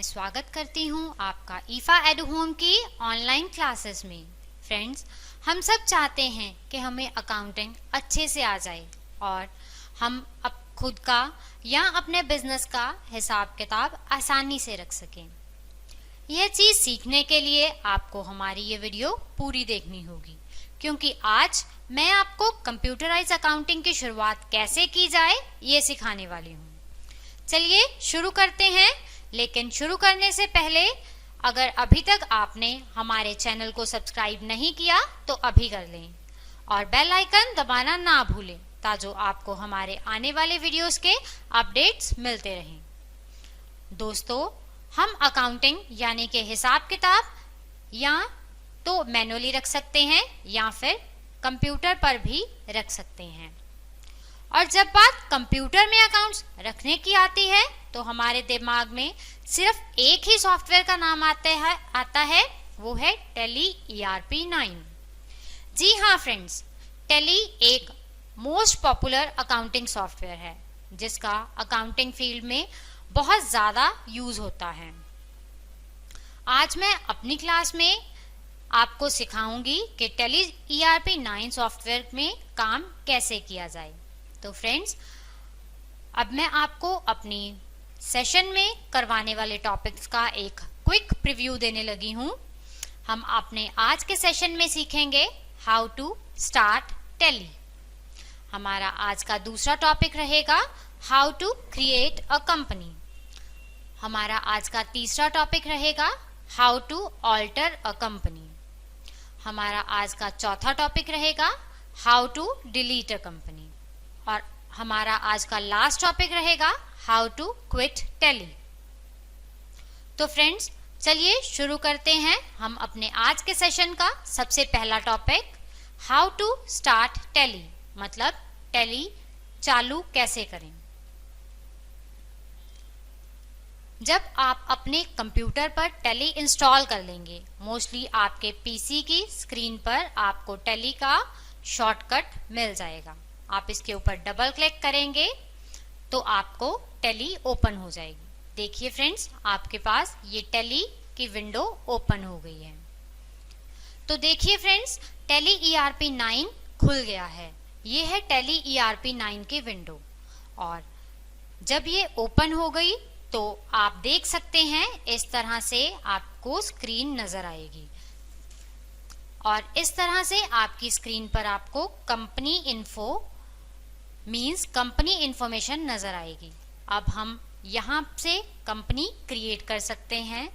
स्वागत करती हूँ आपका ईफा एडु होम की ऑनलाइन क्लासेस में। फ्रेंड्स, हम सब चाहते हैं कि हमें अकाउंटिंग अच्छे से आ जाए और हम अब खुद का या अपने बिजनेस का हिसाब किताब आसानी से रख सकें। यह चीज़ सीखने के लिए आपको हमारी ये वीडियो पूरी देखनी होगी, क्योंकि आज मैं आपको कंप्यूटराइज अकाउंटिंग की शुरुआत कैसे की जाए ये सिखाने वाली हूँ। चलिए शुरू करते हैं। लेकिन शुरू करने से पहले अगर अभी तक आपने हमारे चैनल को सब्सक्राइब नहीं किया तो अभी कर लें और बेल आइकन दबाना ना भूलें, ताकि आपको हमारे आने वाले वीडियोस के अपडेट्स मिलते रहें। दोस्तों, हम अकाउंटिंग यानी कि हिसाब किताब या तो मैनुअली रख सकते हैं या फिर कंप्यूटर पर भी रख सकते हैं। और जब बात कंप्यूटर में अकाउंट्स रखने की आती है तो हमारे दिमाग में सिर्फ एक ही सॉफ्टवेयर का नाम आता है, वो है टैली ERP 9। जी हाँ फ्रेंड्स, टैली एक मोस्ट पॉपुलर अकाउंटिंग सॉफ्टवेयर है जिसका अकाउंटिंग फील्ड में बहुत ज़्यादा यूज होता है। आज मैं अपनी क्लास में आपको सिखाऊंगी कि टैली ERP 9 सॉफ्टवेयर में काम कैसे किया जाए। तो फ्रेंड्स, अब मैं आपको अपनी सेशन में करवाने वाले टॉपिक्स का एक क्विक प्रीव्यू देने लगी हूँ। हम अपने आज के सेशन में सीखेंगे हाउ टू स्टार्ट टैली। हमारा आज का दूसरा टॉपिक रहेगा how to create a company. हमारा आज का तीसरा टॉपिक रहेगा how to alter a company. हमारा आज का चौथा टॉपिक रहेगा how to delete a company. और हमारा आज का लास्ट टॉपिक रहेगा हाउ टू क्विट टैली। तो फ्रेंड्स, चलिए शुरू करते हैं हम अपने आज के सेशन का सबसे पहला topic, how to start Tally, मतलब टैली चालू कैसे करें। जब आप अपने कंप्यूटर पर टैली इंस्टॉल कर लेंगे, मोस्टली आपके पीसी की स्क्रीन पर आपको टैली का शॉर्टकट मिल जाएगा। आप इसके ऊपर डबल क्लिक करेंगे तो आपको टैली ओपन हो जाएगी। देखिए फ्रेंड्स, आपके पास ये टैली की विंडो ओपन हो गई है। तो देखिए फ्रेंड्स, टैली ERP 9 खुल गया है। ये है टैली ERP 9 की विंडो। और जब ये ओपन हो गई तो आप देख सकते हैं इस तरह से आपको स्क्रीन नजर आएगी और इस तरह से आपकी स्क्रीन पर आपको company info means company information नजर आएगी। अब हम यहाँ से कंपनी क्रिएट कर सकते हैं।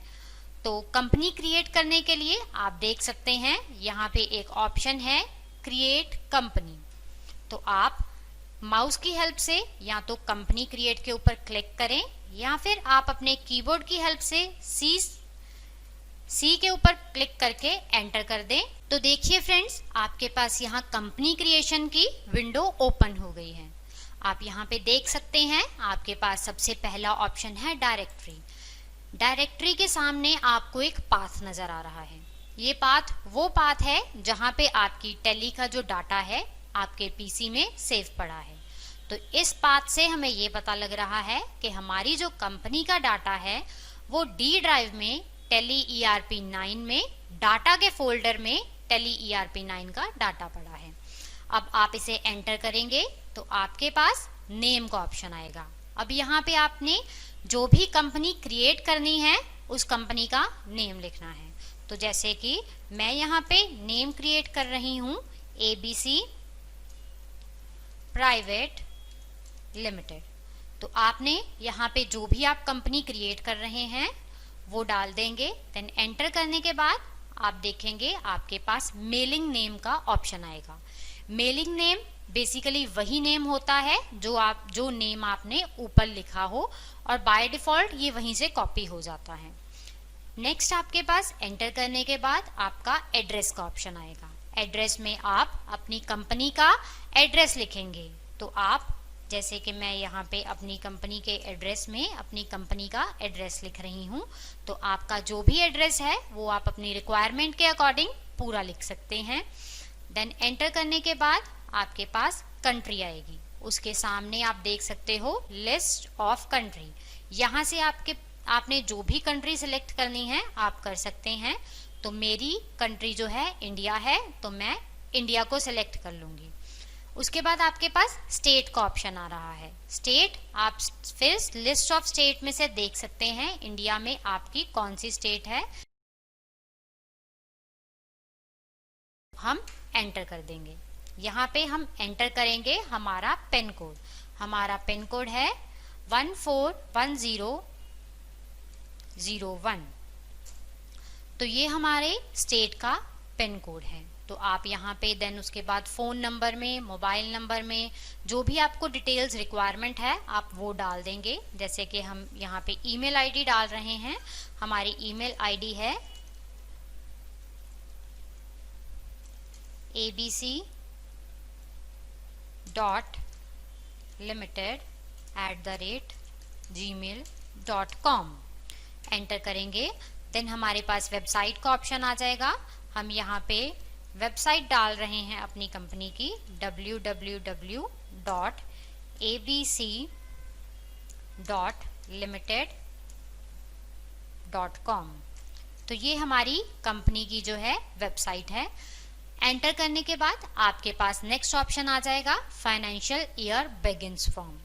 तो कंपनी क्रिएट करने के लिए आप देख सकते हैं यहाँ पे एक ऑप्शन है क्रिएट कंपनी। तो आप माउस की हेल्प से या तो कंपनी क्रिएट के ऊपर क्लिक करें या फिर आप अपने कीबोर्ड की हेल्प से सी के ऊपर क्लिक करके एंटर कर दें। तो देखिए फ्रेंड्स, आपके पास यहाँ कंपनी क्रिएशन की विंडो ओपन हो गई है। आप यहाँ पे देख सकते हैं आपके पास सबसे पहला ऑप्शन है डायरेक्टरी। डायरेक्टरी के सामने आपको एक पाथ नजर आ रहा है। ये पाथ वो पाथ है जहाँ पे आपकी टैली का जो डाटा है आपके पीसी में सेव पड़ा है। तो इस पाथ से हमें ये पता लग रहा है कि हमारी जो कंपनी का डाटा है वो D ड्राइव में टैली ERP 9 में डाटा के फोल्डर में टैली ERP 9 का डाटा पड़ा है। अब आप इसे एंटर करेंगे तो आपके पास नेम का ऑप्शन आएगा। अब यहाँ पे आपने जो भी कंपनी क्रिएट करनी है उस कंपनी का नेम लिखना है। तो जैसे कि मैं यहाँ पे नेम क्रिएट कर रही हूँ ABC प्राइवेट लिमिटेड। तो आपने यहाँ पे जो भी आप कंपनी क्रिएट कर रहे हैं वो डाल देंगे। देन एंटर करने के बाद आप देखेंगे आपके पास मेलिंग नेम का ऑप्शन आएगा। मेलिंग नेम बेसिकली वही नेम होता है जो नेम आपने ऊपर लिखा हो और बाय डिफॉल्ट ये वहीं से कॉपी हो जाता है। नेक्स्ट आपके पास एंटर करने के बाद आपका एड्रेस का ऑप्शन आएगा। एड्रेस में आप अपनी कंपनी का एड्रेस लिखेंगे। तो आप जैसे कि मैं यहाँ पे अपनी कंपनी के एड्रेस में अपनी कंपनी का एड्रेस लिख रही हूँ। तो आपका जो भी एड्रेस है वो आप अपनी रिक्वायरमेंट के अकॉर्डिंग पूरा लिख सकते हैं। देन एंटर करने के बाद आपके पास कंट्री आएगी। उसके सामने आप देख सकते हो लिस्ट ऑफ कंट्री। यहाँ से आपके आपने जो भी कंट्री सिलेक्ट करनी है आप कर सकते हैं। तो मेरी कंट्री जो है इंडिया है, तो मैं इंडिया को सिलेक्ट कर लूंगी। उसके बाद आपके पास स्टेट का ऑप्शन आ रहा है। स्टेट, आप फिर लिस्ट ऑफ स्टेट में से देख सकते हैं इंडिया में आपकी कौन सी स्टेट है, हम एंटर कर देंगे। यहाँ पे हम एंटर करेंगे हमारा पिन कोड। हमारा पिन कोड है 141001। तो ये हमारे स्टेट का पिन कोड है। तो आप यहाँ पे देन उसके बाद फ़ोन नंबर में, मोबाइल नंबर में जो भी आपको डिटेल्स रिक्वायरमेंट है आप वो डाल देंगे। जैसे कि हम यहाँ पे ईमेल आईडी डाल रहे हैं। हमारी ईमेल आईडी है abc.limited@gmail.com एंटर करेंगे। देन हमारे पास वेबसाइट का ऑप्शन आ जाएगा। हम यहाँ पे वेबसाइट डाल रहे हैं अपनी कंपनी की www.abc.limited.com। तो ये हमारी कंपनी की जो है वेबसाइट है। एंटर करने के बाद आपके पास नेक्स्ट ऑप्शन आ जाएगा financial year begins from.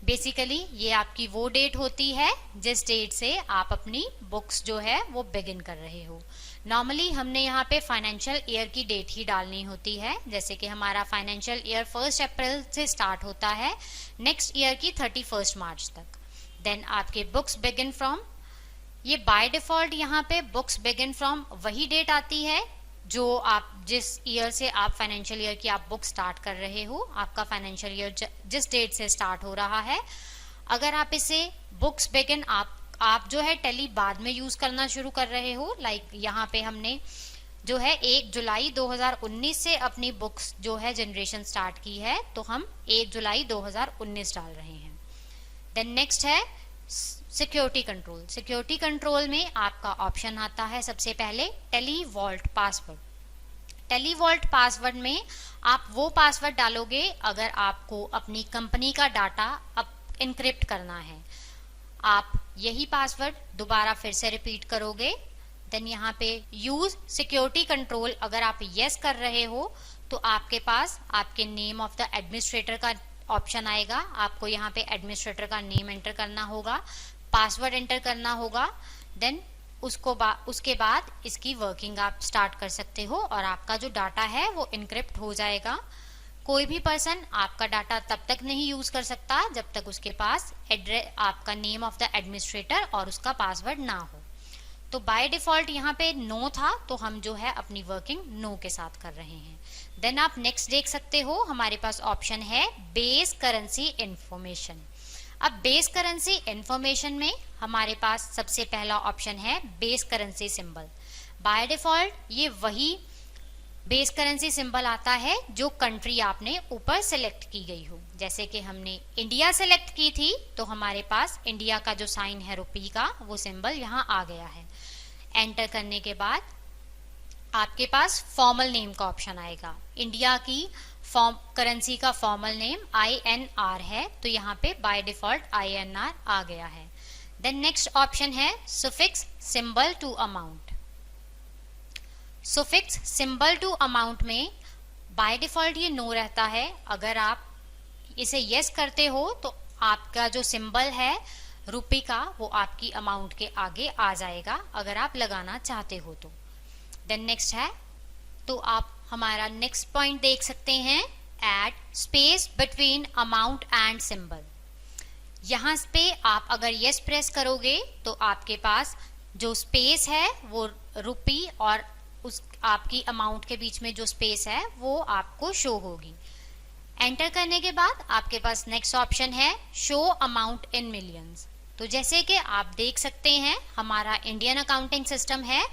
Basically ये आपकी वो डेट होती है जिस डेट से आप अपनी बुक्स जो है वो बिगिन कर रहे हो। नॉर्मली हमने यहाँ पे फाइनेंशियल ईयर की डेट ही डालनी होती है। जैसे कि हमारा फाइनेंशियल ईयर 1 अप्रैल से स्टार्ट होता है नेक्स्ट ईयर की 31 मार्च तक। देन आपके बुक्स बिगिन फ्रॉम, ये बाय डिफॉल्ट यहाँ पे बुक्स बिगिन फ्रॉम वही डेट आती है जो आप जिस ईयर से आप फाइनेंशियल ईयर की आप बुक स्टार्ट कर रहे हो। आपका फाइनेंशियल ईयर जिस डेट से स्टार्ट हो रहा है, अगर आप इसे बुक्स बिगिन आप जो है टैली बाद में यूज करना शुरू कर रहे हो, लाइक यहाँ पे हमने जो है 1 जुलाई 2019 से अपनी बुक्स जो है जनरेशन स्टार्ट की है, तो हम 1 जुलाई 2019 डाल रहे हैं। देन नेक्स्ट है सिक्योरिटी कंट्रोल। सिक्योरिटी कंट्रोल में आपका ऑप्शन आता है सबसे पहले Tally Vault password. Tally Vault password में आप वो पासवर्ड डालोगे अगर आपको अपनी कंपनी का डाटा इनक्रिप्ट करना है। आप यही पासवर्ड दोबारा फिर से रिपीट करोगे। देन यहाँ पे यूज सिक्योरिटी कंट्रोल अगर आप यस कर रहे हो तो आपके पास आपके नेम ऑफ द एडमिनिस्ट्रेटर का ऑप्शन आएगा। आपको यहाँ पे एडमिनिस्ट्रेटर का नेम एंटर करना होगा, पासवर्ड एंटर करना होगा। देन उसके बाद इसकी वर्किंग आप स्टार्ट कर सकते हो और आपका जो डाटा है वो इनक्रिप्ट हो जाएगा। कोई भी पर्सन आपका डाटा तब तक नहीं यूज कर सकता जब तक उसके पास आपका नेम ऑफ द एडमिनिस्ट्रेटर और उसका पासवर्ड ना हो। तो बाय डिफॉल्ट यहाँ पे नो था, तो हम जो है अपनी वर्किंग नो के साथ कर रहे हैं। देन आप नेक्स्ट देख सकते हो हमारे पास ऑप्शन है बेस करेंसी इंफॉर्मेशन। अब बेस करेंसी इंफॉर्मेशन में हमारे पास सबसे पहला ऑप्शन है base currency symbol. Bye default ये वही बेस करेंसी सिंबल आता है जो कंट्री आपने ऊपर सेलेक्ट की गई हो। जैसे कि हमने इंडिया सेलेक्ट की थी तो हमारे पास इंडिया का जो साइन है रुपी का वो सिंबल यहाँ आ गया है। एंटर करने के बाद आपके पास फॉर्मल नेम का ऑप्शन आएगा। इंडिया की करेंसी का फॉर्मल नेम INR है, तो यहाँ पे बाय डिफॉल्ट INR आ गया है। देन नेक्स्ट ऑप्शन है suffix symbol to amount. Suffix symbol to amount में बाय डिफॉल्ट ये नो रहता है। अगर आप इसे यस करते हो तो आपका जो सिंबल है रुपी का वो आपकी अमाउंट के आगे आ जाएगा अगर आप लगाना चाहते हो तो। देन नेक्स्ट है, तो आप हमारा नेक्स्ट पॉइंट देख सकते हैं add space between amount and symbol. यहाँ पे आप अगर यस प्रेस करोगे तो आपके पास जो स्पेस है वो रुपी और उस आपकी अमाउंट के बीच में जो स्पेस है वो आपको शो होगी। एंटर करने के बाद आपके पास नेक्स्ट ऑप्शन है शो अमाउंट इन मिलियंस। तो जैसे कि आप देख सकते हैं हमारा इंडियन अकाउंटिंग सिस्टम है,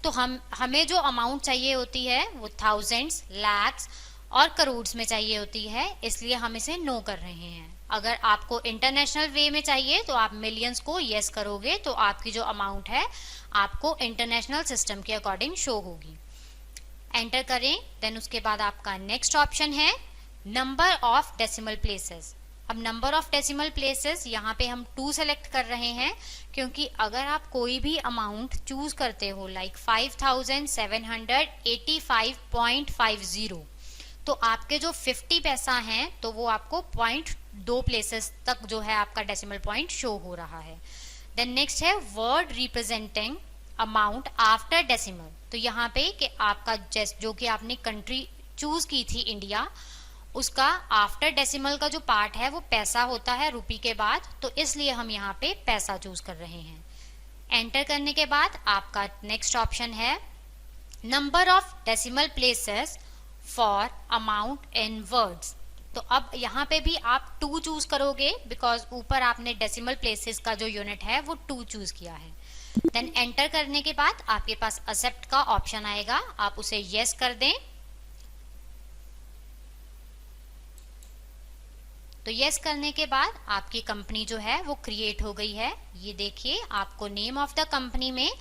तो हमें जो अमाउंट चाहिए होती है वो थाउजेंड्स, लैक्स और करोड़ में चाहिए होती है, इसलिए हम इसे नो कर रहे हैं। अगर आपको इंटरनेशनल वे में चाहिए तो आप मिलियंस को यस करोगे तो आपकी जो अमाउंट है आपको इंटरनेशनल सिस्टम के अकॉर्डिंग शो होगी। एंटर करें। देन उसके बाद आपका नेक्स्ट ऑप्शन है नंबर ऑफ डेसिमल प्लेसेस। अब नंबर ऑफ डेसिमल प्लेसेस यहाँ पे हम 2 सेलेक्ट कर रहे हैं, क्योंकि अगर आप कोई भी अमाउंट चूज करते हो लाइक 5785.50, तो आपके जो 50 पैसा हैं तो वो आपको 0.2 प्लेसेस तक जो है आपका डेसिमल पॉइंट शो हो रहा है। देन नेक्स्ट है word representing amount after decimal. तो यहाँ पे कि आपका जो कि आपने कंट्री चूज की थी इंडिया, उसका आफ्टर डेसिमल का जो पार्ट है वो पैसा होता है रुपी के बाद, तो इसलिए हम यहाँ पे पैसा चूज कर रहे हैं। एंटर करने के बाद आपका नेक्स्ट ऑप्शन है number of decimal places for amount in words. तो अब यहाँ पे भी आप 2 चूज करोगे, बिकॉज ऊपर आपने डेसिमल प्लेसेस का जो यूनिट है वो 2 चूज किया है। देन एंटर करने के बाद आपके पास एक्सेप्ट का ऑप्शन आएगा, आप उसे यस कर दें। तो यस करने के बाद आपकी कंपनी जो है वो क्रिएट हो गई है। ये देखिए आपको नेम ऑफ द कंपनी में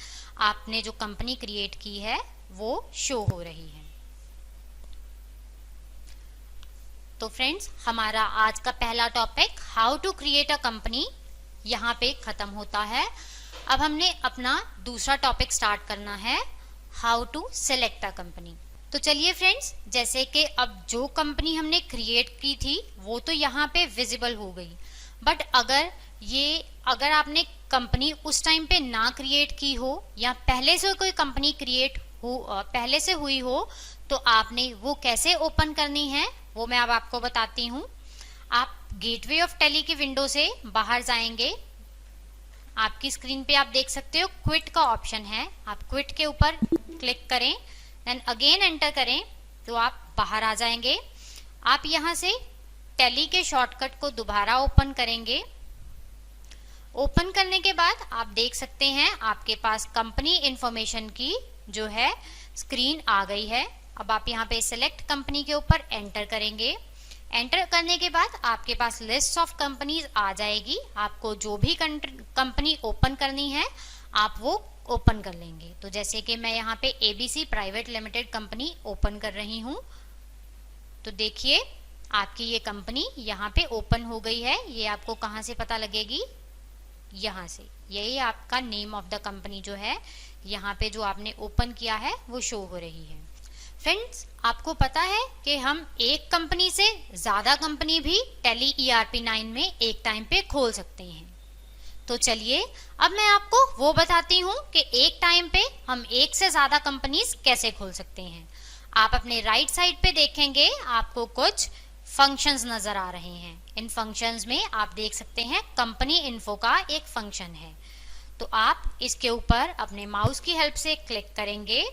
आपने जो कंपनी क्रिएट की है वो शो हो रही है। तो फ्रेंड्स, हमारा आज का पहला topic how to create a company यहाँ पे खत्म होता है। अब हमने अपना दूसरा टॉपिक स्टार्ट करना है, how to select a company. तो चलिए फ्रेंड्स, जैसे कि अब जो कंपनी हमने क्रिएट की थी वो तो यहाँ पे विजिबल हो गई, बट अगर आपने कंपनी उस टाइम पे ना क्रिएट की हो या पहले से कोई कंपनी क्रिएट हो पहले से हुई हो, तो आपने वो कैसे ओपन करनी है वो मैं अब आपको बताती हूँ। आप गेटवे ऑफ टैली की विंडो से बाहर जाएंगे, आपकी स्क्रीन पे आप देख सकते हो क्विट का ऑप्शन है, आप क्विट के ऊपर क्लिक करें, देन अगेन एंटर करें तो आप बाहर आ जाएंगे। आप यहाँ से टैली के शॉर्टकट को दोबारा ओपन करेंगे। ओपन करने के बाद आप देख सकते हैं आपके पास कंपनी इंफॉर्मेशन की जो है स्क्रीन आ गई है। अब आप यहाँ पे सेलेक्ट कंपनी के ऊपर एंटर करेंगे। एंटर करने के बाद आपके पास लिस्ट ऑफ कंपनीज आ जाएगी। आपको जो भी कंपनी ओपन करनी है आप वो ओपन कर लेंगे। तो जैसे कि मैं यहाँ पे ABC private limited company open कर रही हूँ, तो देखिए आपकी ये कंपनी यहाँ पे ओपन हो गई है। ये आपको कहाँ से पता लगेगी? यहाँ से। यही आपका नेम ऑफ द कंपनी जो है यहाँ पे जो आपने ओपन किया है वो शो हो रही है। फ्रेंड्स, आपको पता है कि हम एक कंपनी से ज्यादा कंपनी भी टैली ERP 9 में एक टाइम पे खोल सकते हैं। तो चलिए अब मैं आपको वो बताती हूँ कि एक टाइम पे हम एक से ज्यादा कंपनीज कैसे खोल सकते हैं। आप अपने राइट साइड पे देखेंगे आपको कुछ फंक्शंस नजर आ रहे हैं। इन फंक्शंस में आप देख सकते हैं कंपनी इन्फो का एक फंक्शन है। तो आप इसके ऊपर अपने माउस की हेल्प से क्लिक करेंगे।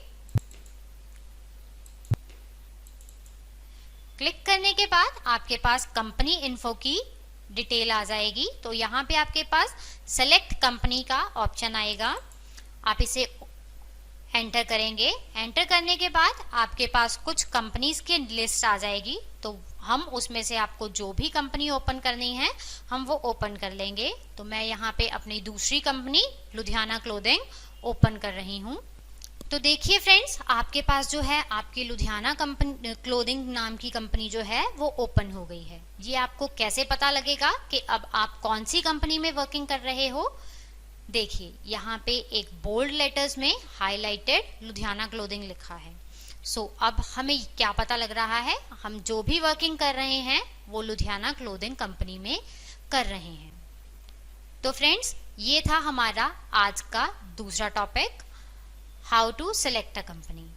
क्लिक करने के बाद आपके पास कंपनी इन्फो की डिटेल आ जाएगी। तो यहाँ पे आपके पास सेलेक्ट कंपनी का ऑप्शन आएगा, आप इसे एंटर करेंगे। एंटर करने के बाद आपके पास कुछ कंपनीज की लिस्ट आ जाएगी। तो हम उसमें से आपको जो भी कंपनी ओपन करनी है हम वो ओपन कर लेंगे। तो मैं यहाँ पे अपनी दूसरी कंपनी लुधियाना क्लोथिंग ओपन कर रही हूँ। तो देखिए फ्रेंड्स, आपके पास जो है आपकी लुधियाना कंपनी क्लोथिंग नाम की कंपनी जो है वो ओपन हो गई है। ये आपको कैसे पता लगेगा कि अब आप कौन सी कंपनी में वर्किंग कर रहे हो? देखिए यहाँ पे एक बोल्ड लेटर्स में हाईलाइटेड लुधियाना क्लोथिंग लिखा है। सो अब हमें क्या पता लग रहा है, हम जो भी वर्किंग कर रहे हैं वो लुधियाना क्लोथिंग कंपनी में कर रहे हैं। तो फ्रेंड्स, ये था हमारा आज का दूसरा topic, how to select a company.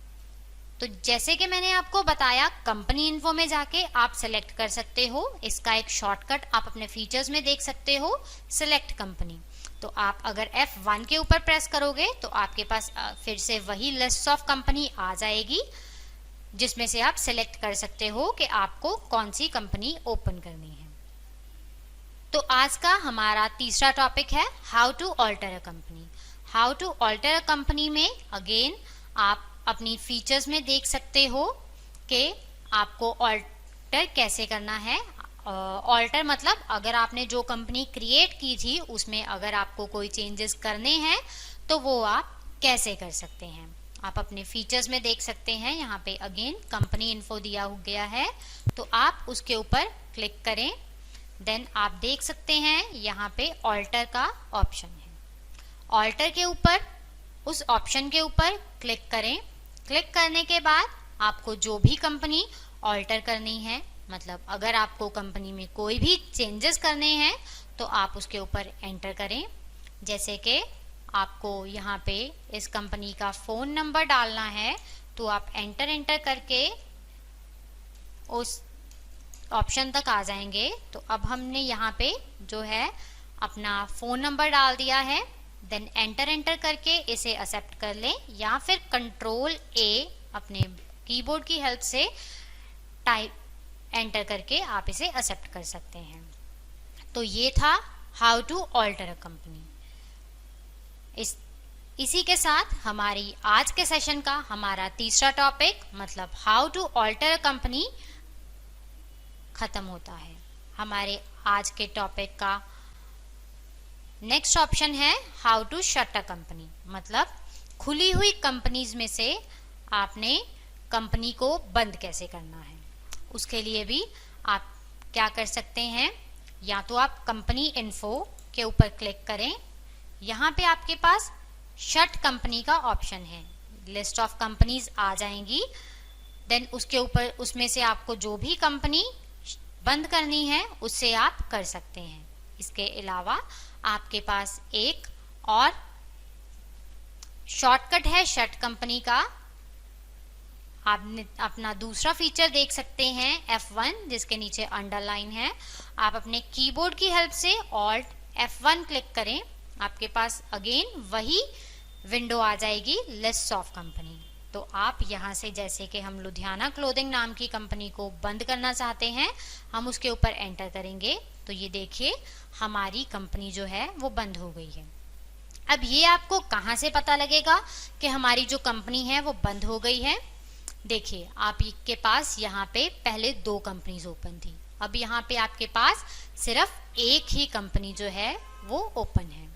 तो जैसे कि मैंने आपको बताया, कंपनी इन्फो में जाके आप सेलेक्ट कर सकते हो। इसका एक शॉर्टकट आप अपने फीचर्स में देख सकते हो, सेलेक्ट कंपनी। तो आप अगर F1 के ऊपर प्रेस करोगे तो आपके पास फिर से वही लिस्ट ऑफ कंपनी आ जाएगी, जिसमें से आप सेलेक्ट कर सकते हो कि आपको कौन सी कंपनी ओपन करनी है। तो आज का हमारा तीसरा टॉपिक है how to alter a company. How to alter a company में अगेन आप अपनी फीचर्स में देख सकते हो कि आपको ऑल्टर कैसे करना है। ऑल्टर मतलब अगर आपने जो कंपनी क्रिएट की थी उसमें अगर आपको कोई चेंजेस करने हैं तो वो आप कैसे कर सकते हैं। आप अपने फीचर्स में देख सकते हैं, यहाँ पे अगेन कंपनी इन्फो दिया गया है, तो आप उसके ऊपर क्लिक करें। देन आप देख सकते हैं यहाँ पे ऑल्टर का ऑप्शन है। ऑल्टर के ऊपर, उस ऑप्शन के ऊपर क्लिक करें। क्लिक करने के बाद आपको जो भी कंपनी ऑल्टर करनी है, मतलब अगर आपको कंपनी में कोई भी चेंजेस करने हैं तो आप उसके ऊपर एंटर करें। जैसे कि आपको यहाँ पे इस कंपनी का फ़ोन नंबर डालना है तो आप एंटर करके उस ऑप्शन तक आ जाएंगे। तो अब हमने यहाँ पे जो है अपना फ़ोन नंबर डाल दिया है। देन एंटर करके इसे एक्सेप्ट कर लें, या फिर कंट्रोल ए अपने कीबोर्ड की हेल्प से टाइप एंटर करके आप इसे एक्सेप्ट कर सकते हैं। तो ये था how to alter a company. इसी के साथ हमारी आज के सेशन का हमारा तीसरा टॉपिक मतलब how to alter a company खत्म होता है। हमारे आज के टॉपिक का नेक्स्ट ऑप्शन है how to shut a company, मतलब खुली हुई कंपनीज में से आपने कंपनी को बंद कैसे करना है। उसके लिए भी आप क्या कर सकते हैं, या तो आप कंपनी इन्फो के ऊपर क्लिक करें। यहाँ पे आपके पास शट कंपनी का ऑप्शन है, लिस्ट ऑफ कंपनीज आ जाएंगी। देन उसके ऊपर उसमें से आपको जो भी कंपनी बंद करनी है उससे आप कर सकते हैं। इसके अलावा आपके पास एक और शॉर्टकट है शट कंपनी का। आप अपना दूसरा फीचर देख सकते हैं F1 जिसके नीचे अंडरलाइन है। आप अपने कीबोर्ड की हेल्प से Alt F1 क्लिक करें, आपके पास अगेन वही विंडो आ जाएगी लिस्ट ऑफ कंपनी। तो आप यहाँ से, जैसे कि हम लुधियाना क्लोथिंग नाम की कंपनी को बंद करना चाहते हैं, हम उसके ऊपर एंटर करेंगे तो ये देखिए हमारी कंपनी जो है वो बंद हो गई है। अब ये आपको कहाँ से पता लगेगा कि हमारी जो कंपनी है वो बंद हो गई है। देखिए आपके पास यहाँ पे पहले 2 कंपनीज ओपन थी, अब यहाँ पे आपके पास सिर्फ एक ही कंपनी जो है वो ओपन है।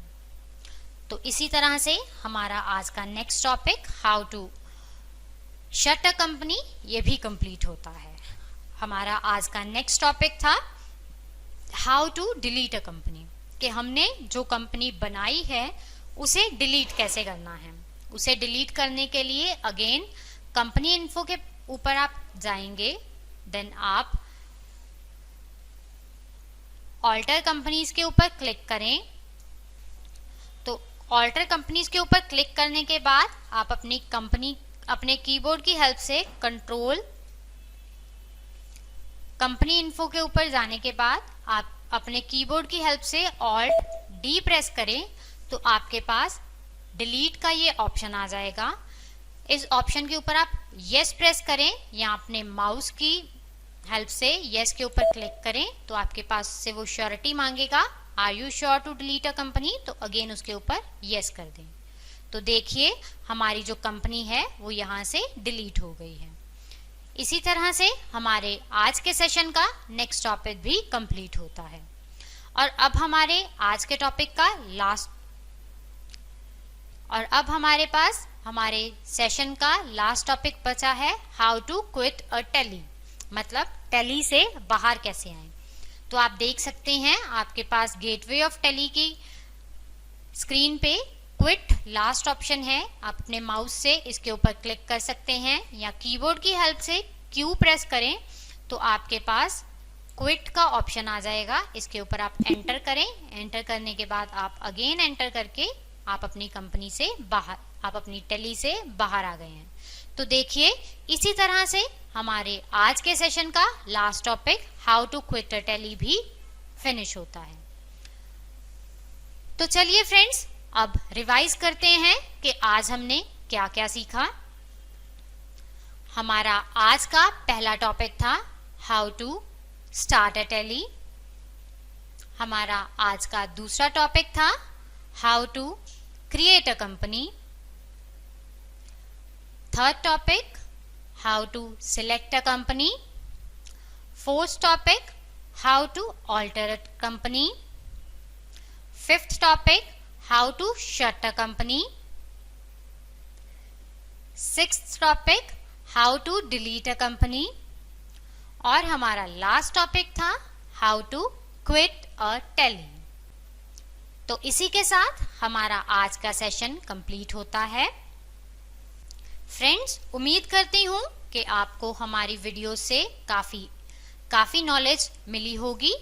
तो इसी तरह से हमारा आज का next topic how to shut a company ये भी कंप्लीट होता है। हमारा आज का नेक्स्ट टॉपिक था how to delete a company, कि हमने जो कंपनी बनाई है उसे डिलीट कैसे करना है। उसे डिलीट करने के लिए अगेन कंपनी इन्फो के ऊपर आप जाएंगे। देन आप ऑल्टर कंपनीज के ऊपर क्लिक करें। तो ऑल्टर कंपनीज के ऊपर क्लिक करने के बाद आप अपने कीबोर्ड की हेल्प से कंट्रोल कंपनी इन्फो के ऊपर जाने के बाद आप अपने कीबोर्ड की हेल्प से Alt D प्रेस करें तो आपके पास डिलीट का ये ऑप्शन आ जाएगा। इस ऑप्शन के ऊपर आप यस प्रेस करें या अपने माउस की हेल्प से यस के ऊपर क्लिक करें तो आपके पास से वो श्योरिटी मांगेगा, are you sure to delete a company, तो अगेन उसके ऊपर यस कर दें। तो देखिए हमारी जो कंपनी है वो यहाँ से डिलीट हो गई है। इसी तरह से हमारे आज के सेशन का नेक्स्ट टॉपिक भी कंप्लीट होता है। और अब हमारे आज के टॉपिक का अब हमारे पास हमारे सेशन का लास्ट टॉपिक बचा है how to quit a Tally, मतलब टेली से बाहर कैसे आए। तो आप देख सकते हैं आपके पास गेटवे ऑफ टेली की स्क्रीन पे क्विट लास्ट ऑप्शन है। आप अपने माउस से इसके ऊपर क्लिक कर सकते हैं या कीबोर्ड की हेल्प से क्यू प्रेस करें तो आपके पास क्विट का ऑप्शन आ जाएगा। इसके ऊपर आप एंटर करें। एंटर करने के बाद आप अगेन एंटर करके आप अपनी कंपनी से बाहर, आप अपनी टेली से बाहर आ गए हैं। तो देखिए इसी तरह से हमारे आज के सेशन का last topic how to quit a Tally भी फिनिश होता है। तो चलिए फ्रेंड्स अब रिवाइज करते हैं कि आज हमने क्या क्या सीखा। हमारा आज का पहला टॉपिक था how to start a Tally. हमारा आज का दूसरा टॉपिक था how to create a company. Third topic how to select a company. Fourth topic how to alter a company. Fifth topic how to shut a company. Sixth topic how to delete a company. और हमारा last topic था how to quit a Tally. तो इसी के साथ हमारा आज का सेशन कंप्लीट होता है। फ्रेंड्स, उम्मीद करती हूँ कि आपको हमारी वीडियो से काफ़ी नॉलेज मिली होगी।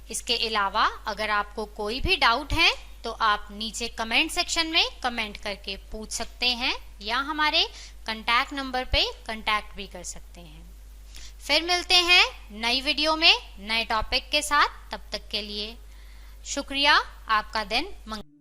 इसके अलावा अगर आपको कोई भी डाउट है तो आप नीचे कमेंट सेक्शन में कमेंट करके पूछ सकते हैं या हमारे कांटेक्ट नंबर पे कांटेक्ट भी कर सकते हैं। फिर मिलते हैं नई वीडियो में नए टॉपिक के साथ। तब तक के लिए शुक्रिया। आपका दिन मंगल।